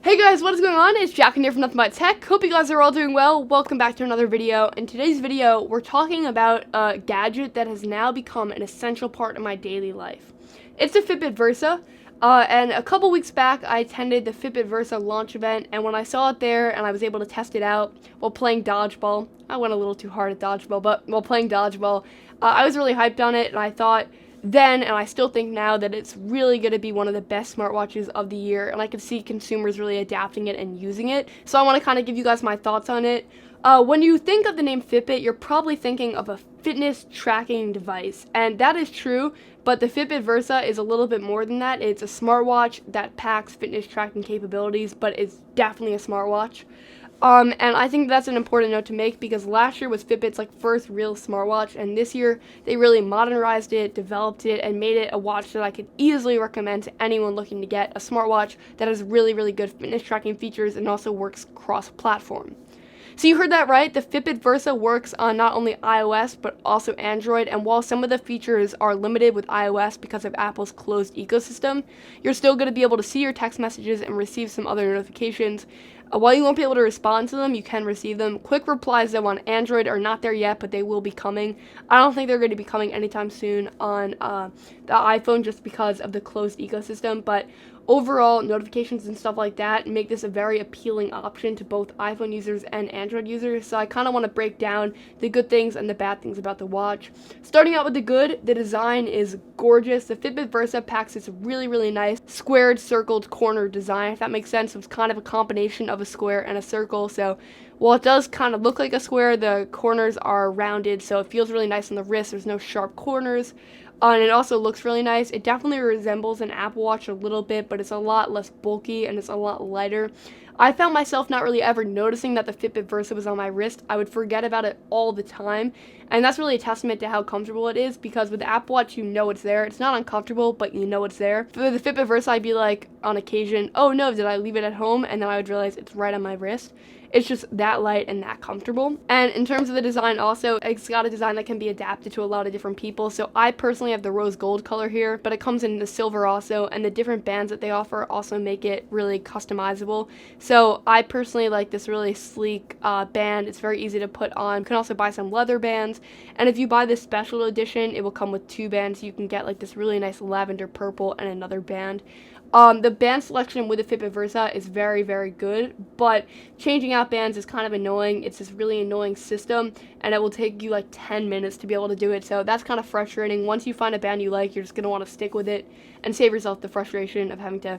Hey guys, what is going on? It's Jack here from Nothing But Tech. Hope you guys are all doing well. Welcome back to another video. In today's video, we're talking about a gadget that has now become an essential part of my daily life. It's the Fitbit Versa. And a couple weeks back, I attended the Fitbit Versa launch event, and when I saw it there and I was able to test it out while playing dodgeball, I went a little too hard at dodgeball, but while playing dodgeball, I was really hyped on it, and I thought then, and I still think now, that it's really going to be one of the best smartwatches of the year, and I can see consumers really adapting it and using it. So I want to kind of give you guys my thoughts on it. When you think of the name Fitbit, you're probably thinking of a fitness tracking device, and that is true, but the Fitbit Versa is a little bit more than that. It's a smartwatch that packs fitness tracking capabilities, but it's definitely a smartwatch. And I think that's an important note to make because last year was Fitbit's first real smartwatch, and this year they really modernized it, developed it, and made it a watch that I could easily recommend to anyone looking to get a smartwatch that has really, really good fitness tracking features and also works cross-platform. So you heard that right, the Fitbit Versa works on not only iOS but also Android, and while some of the features are limited with iOS because of Apple's closed ecosystem, you're still going to be able to see your text messages and receive some other notifications. While you won't be able to respond to them, you can receive them. Quick replies though on Android are not there yet, but they will be coming. I don't think they're going to be coming anytime soon on the iPhone just because of the closed ecosystem, but overall, notifications and stuff like that make this a very appealing option to both iPhone users and Android users, so I kind of want to break down the good things and the bad things about the watch. Starting out with the good, the design is gorgeous. The Fitbit Versa packs this really, really nice squared, circled corner design, if that makes sense. It's kind of a combination of a square and a circle, so while it does kind of look like a square, the corners are rounded, so it feels really nice on the wrist. There's no sharp corners. And it also looks really nice. It definitely resembles an Apple Watch a little bit, but it's a lot less bulky and it's a lot lighter. I found myself not really ever noticing that the Fitbit Versa was on my wrist. I would forget about it all the time, and that's really a testament to how comfortable it is, because with the Apple Watch, you know it's there. It's not uncomfortable, but you know it's there. For the Fitbit Versa, I'd be like, on occasion, oh no, did I leave it at home? And then I would realize it's right on my wrist. It's just that light and that comfortable. And in terms of the design also, it's got a design that can be adapted to a lot of different people. So I personally have the rose gold color here, but it comes in the silver also, and the different bands that they offer also make it really customizable. So I personally like this really sleek band. It's very easy to put on. You can also buy some leather bands, and if you buy this special edition, it will come with two bands. You can get like this really nice lavender purple and another band. The band selection with the Fitbit Versa is very, very good, but changing out bands is kind of annoying. It's this really annoying system, and it will take you like 10 minutes to be able to do it, so that's kind of frustrating. Once you find a band you like, you're just going to want to stick with it and save yourself the frustration of having to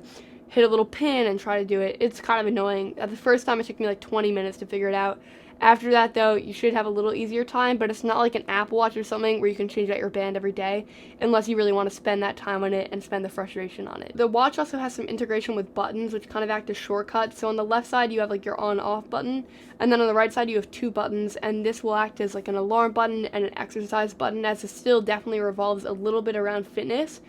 hit a little pin and try to do it. It's kind of annoying. The first time it took me like 20 minutes to figure it out. After that, though, you should have a little easier time, but it's not like an Apple Watch or something where you can change out your band every day, unless you really want to spend that time on it and spend the frustration on it. The watch also has some integration with buttons, which kind of act as shortcuts. So on the left side, you have like your on-off button, and then on the right side, you have two buttons, and this will act as like an alarm button and an exercise button, as it still definitely revolves a little bit around fitness.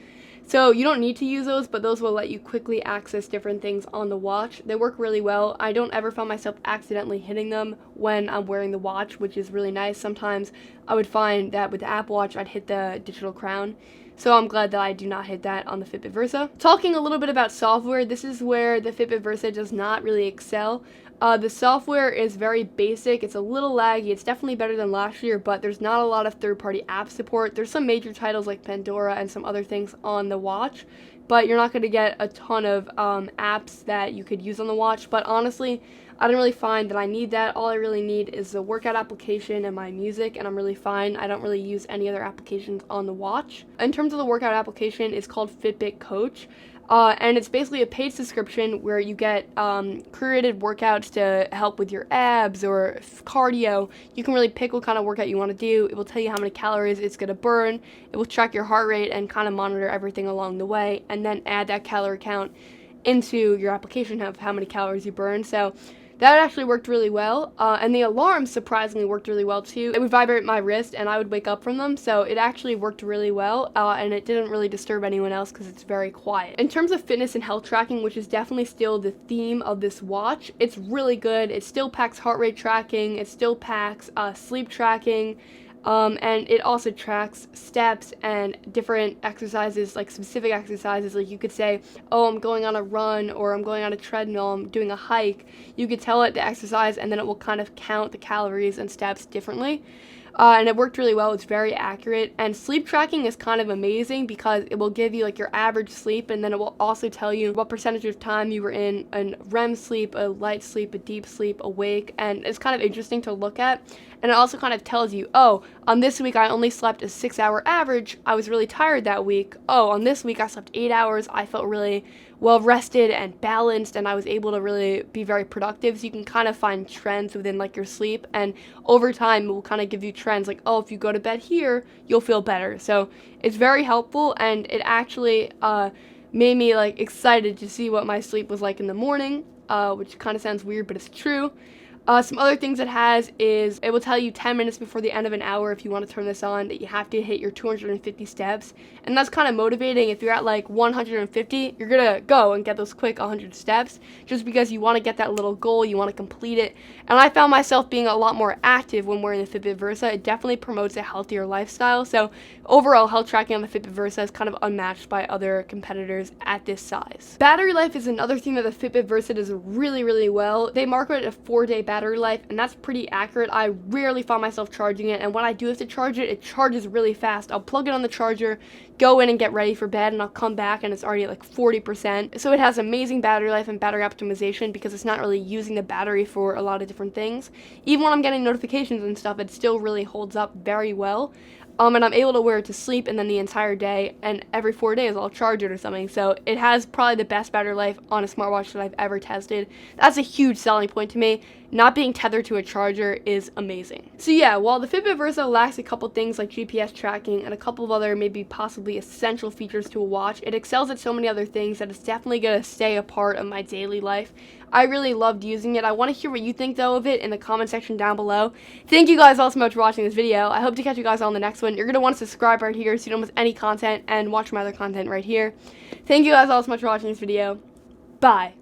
So you don't need to use those, but those will let you quickly access different things on the watch. They work really well. I don't ever find myself accidentally hitting them when I'm wearing the watch, which is really nice. Sometimes I would find that with the Apple Watch, I'd hit the digital crown. So I'm glad that I do not hit that on the Fitbit Versa. Talking a little bit about software, this is where the Fitbit Versa does not really excel. The software is very basic. It's a little laggy. It's definitely better than last year, but there's not a lot of third-party app support. There's some major titles like Pandora and some other things on the watch, but you're not going to get a ton of apps that you could use on the watch. But honestly, I don't really find that I need that. All I really need is the workout application and my music, and I'm really fine. I don't really use any other applications on the watch. In terms of the workout application, it's called Fitbit Coach. And it's basically a paid subscription where you get curated workouts to help with your abs or cardio. You can really pick what kind of workout you want to do. It will tell you how many calories it's going to burn. It will track your heart rate and kind of monitor everything along the way, and then add that calorie count into your application of how many calories you burn. So that actually worked really well, and the alarms surprisingly worked really well too. It would vibrate my wrist and I would wake up from them, so it actually worked really well, and it didn't really disturb anyone else because it's very quiet. In terms of fitness and health tracking, which is definitely still the theme of this watch, it's really good. It still packs heart rate tracking, it still packs sleep tracking, And it also tracks steps and different exercises, like specific exercises. Like you could say, oh, I'm going on a run, or I'm going on a treadmill, I'm doing a hike. You could tell it the exercise, and then it will kind of count the calories and steps differently. And it worked really well. It's very accurate. And sleep tracking is kind of amazing because it will give you like your average sleep, and then it will also tell you what percentage of time you were in a REM sleep, a light sleep, a deep sleep, awake. And it's kind of interesting to look at. And it also kind of tells you, oh, on this week I only slept a 6-hour average. I was really tired that week. Oh, on this week I slept 8 hours. I felt really well rested and balanced, and I was able to really be very productive. So you can kind of find trends within like your sleep, and over time it will kind of give you trends like, oh, if you go to bed here, you'll feel better. So it's very helpful, and it actually made me like excited to see what my sleep was like in the morning, which kind of sounds weird, but it's true. Some other things it has is it will tell you 10 minutes before the end of an hour, if you want to turn this on, that you have to hit your 250 steps. And that's kind of motivating. If you're at like 150, you're going to go and get those quick 100 steps just because you want to get that little goal, you want to complete it. And I found myself being a lot more active when wearing the Fitbit Versa. It definitely promotes a healthier lifestyle. So overall, health tracking on the Fitbit Versa is kind of unmatched by other competitors at this size. Battery life is another thing that the Fitbit Versa does really, really well. They market a 4-day battery life, and that's pretty accurate. I rarely find myself charging it, and when I do have to charge it, it charges really fast. I'll plug it on the charger, go in and get ready for bed, and I'll come back and it's already at like 40%. So it has amazing battery life and battery optimization because it's not really using the battery for a lot of different things. Even when I'm getting notifications and stuff, it still really holds up very well. And I'm able to wear it to sleep and then the entire day, and every 4 days I'll charge it or something. So it has probably the best battery life on a smartwatch that I've ever tested. That's a huge selling point to me. Not being tethered to a charger is amazing. So yeah, while the Fitbit Versa lacks a couple things like GPS tracking and a couple of other maybe possibly essential features to a watch, it excels at so many other things that it's definitely going to stay a part of my daily life. I really loved using it. I want to hear what you think though of it in the comment section down below. Thank you guys all so much for watching this video. I hope to catch you guys on the next one. You're going to want to subscribe right here so you don't miss any content, and watch my other content right here. Thank you guys all so much for watching this video. Bye.